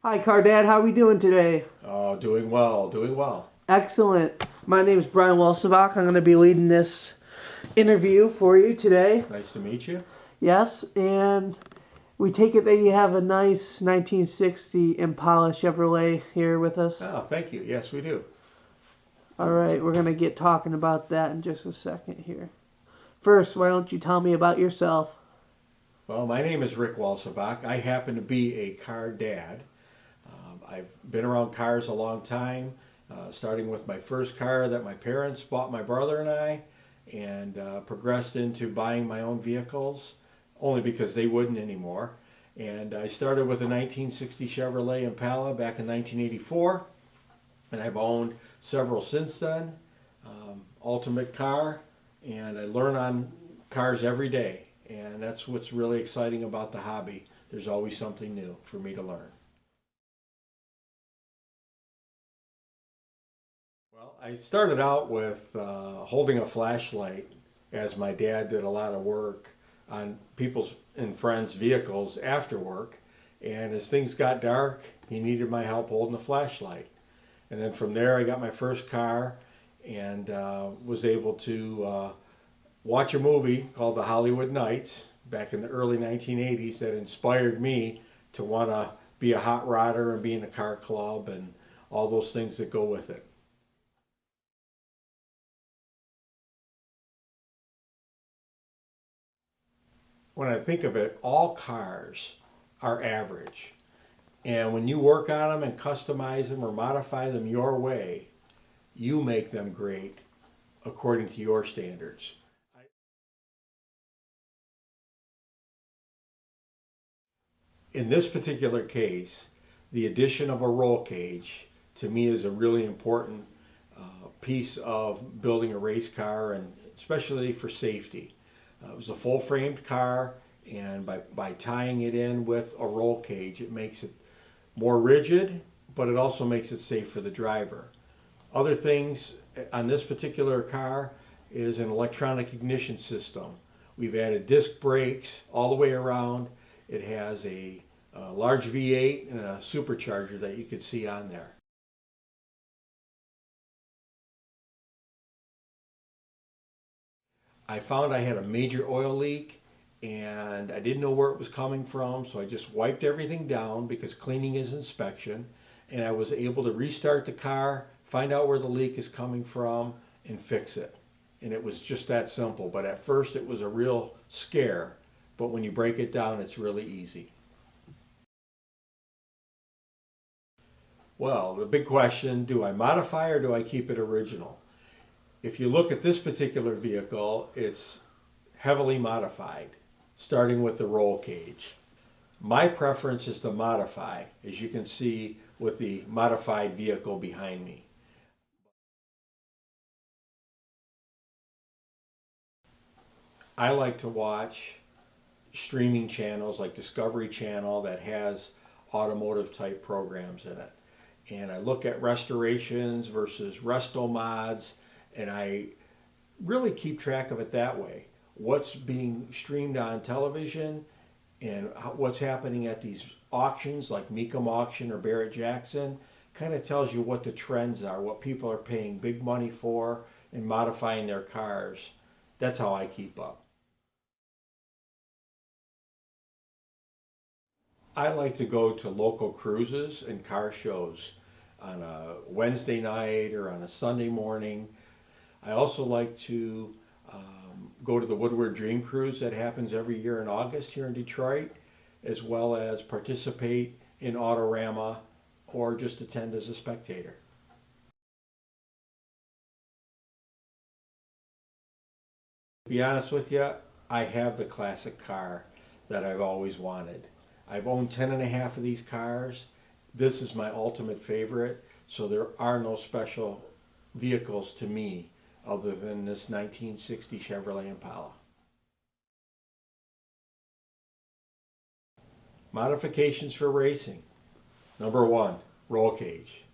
Hi, Car Dad. How we doing today? Oh, doing well, doing well. Excellent. My name is Brian Welsabach. I'm going to be leading this interview for you today. Nice to meet you. Yes, and we take it that you have a nice 1960 Impala Chevrolet here with us. Oh, thank you. Yes, we do. All right, we're going to get talking about that in just a second here. First, why don't you tell me about yourself? Well, my name is Rick Walserbach. I happen to be a car dad. I've been around cars a long time, starting with my first car that my parents bought my brother and I, and progressed into buying my own vehicles, only because they wouldn't anymore. And I started with a 1960 Chevrolet Impala back in 1984, and I've owned several since then. Ultimate car, and I learn on cars every day, and that's what's really exciting about the hobby. There's always something new for me to learn. Well, I started out with holding a flashlight as my dad did a lot of work on people's and friends' vehicles after work. And as things got dark, he needed my help holding the flashlight. And then from there, I got my first car and was able to watch a movie called The Hollywood Nights back in the early 1980s that inspired me to want to be a hot rodder and be in a car club and all those things that go with it. When I think of it, all cars are average. And when you work on them and customize them or modify them your way, you make them great according to your standards. In this particular case, the addition of a roll cage to me is a really important piece of building a race car, and especially for safety. It was a full framed car, and by tying it in with a roll cage, it makes it more rigid, but it also makes it safe for the driver. Other things on this particular car is an electronic ignition system. We've added disc brakes all the way around. It has a large V8 and a supercharger that you could see on there. I found I had a major oil leak and I didn't know where it was coming from, so I just wiped everything down because cleaning is inspection, and I was able to restart the car, find out where the leak is coming from, and fix it. And it was just that simple, but at first it was a real scare, but when you break it down, it's really easy. Well, the big question, do I modify or do I keep it original? If you look at this particular vehicle, it's heavily modified, starting with the roll cage. My preference is to modify, as you can see with the modified vehicle behind me. I like to watch streaming channels like Discovery Channel that has automotive type programs in it. And I look at restorations versus resto mods, and I really keep track of it that way. What's being streamed on television and what's happening at these auctions like Mecum Auction or Barrett Jackson kind of tells you what the trends are, what people are paying big money for and modifying their cars. That's how I keep up. I like to go to local cruises and car shows on a Wednesday night or on a Sunday morning. I also like to go to the Woodward Dream Cruise that happens every year in August here in Detroit, as well as participate in Autorama or just attend as a spectator. To be honest with you, I have the classic car that I've always wanted. I've owned 10 and a half of these cars. This is my ultimate favorite, so there are no special vehicles to me other than this 1960 Chevrolet Impala. Modifications for racing. Number one, roll cage.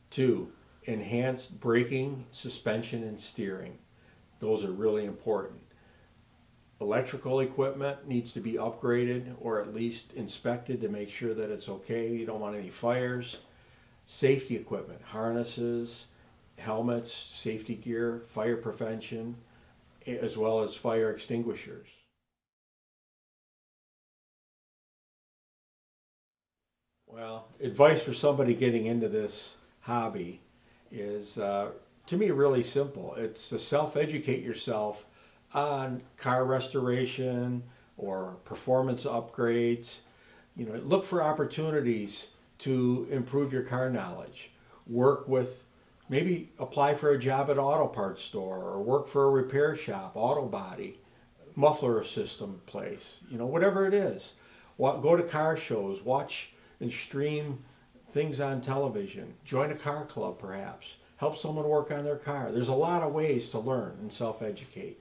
Two, enhanced braking, suspension, and steering. Those are really important. Electrical equipment needs to be upgraded or at least inspected to make sure that it's okay. You don't want any fires. Safety equipment, harnesses, helmets, safety gear, fire prevention, as well as fire extinguishers. Well, advice for somebody getting into this hobby is, to me, really simple. It's to self-educate yourself on car restoration or performance upgrades. You know, look for opportunities to improve your car knowledge. Work with, maybe apply for a job at an auto parts store or work for a repair shop, auto body, muffler system place, you know, whatever it is. Go to car shows, watch and stream things on television, join a car club perhaps, help someone work on their car. There's a lot of ways to learn and self-educate.